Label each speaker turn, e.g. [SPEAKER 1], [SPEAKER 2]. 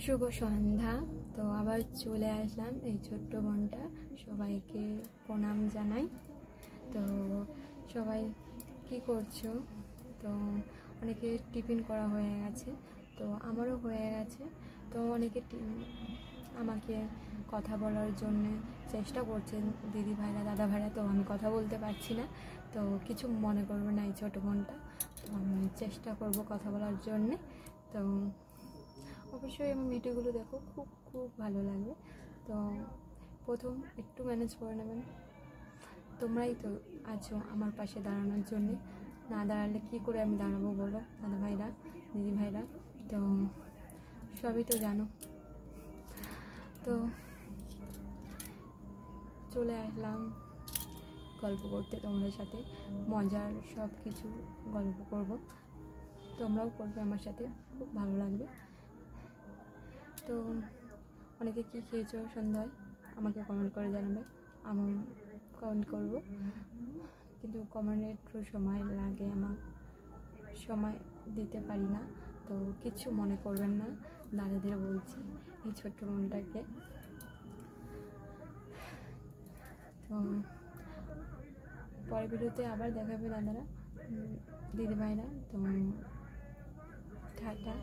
[SPEAKER 1] শুভ সন্ধ্যা। তো আবার চলে আসলাম এই ছোট্ট বোনটা, সবাইকে প্রণাম জানাই। তো সবাই কি করছো? তো অনেকে টিফিন করা হয়ে গেছে, তো আমারও হয়ে গেছে। তো অনেকে আমাকে কথা বলার জন্য চেষ্টা করছেন, দিদি ভাইরা দাদা ভাইরা। তো আমি কথা বলতে পারছি না, তো কিছু মনে করবে না এই ছোটো বোনটা। তো আমি চেষ্টা করব কথা বলার জন্যে। তো অবশ্যই আমার ভিডিওগুলো দেখো, খুব খুব ভালো লাগবে। তো প্রথম একটু ম্যানেজ করে নেবেন, তোমরাই তো আছো আমার পাশে দাঁড়ানোর জন্যে। না দাঁড়ালে কী করে আমি দাঁড়াবো বলো দাদা ভাইরা দিদি ভাইরা? তো সবই তো জানো। তো চলে আসলাম গল্প করতে তোমাদের সাথে, মজার সব কিছু গল্প করব, তোমরাও করবে আমার সাথে, খুব ভালো লাগবে। তো অনেকে কী খেয়েছো সন্ধ্যায় আমাকে কমেন্ট করে জানাবে, আমি কমেন্ট করব, কিন্তু কমেন্টে একটু সময় লাগে, আমার সময় দিতে পারি না। তো কিছু মনে করবেন না, দাদাদের বলছি এই ছোট্ট বোনটাকে। তো পরের ভিডিওতে আবার দেখাবে দাদারা দিদিভাইরা। তো টাটা।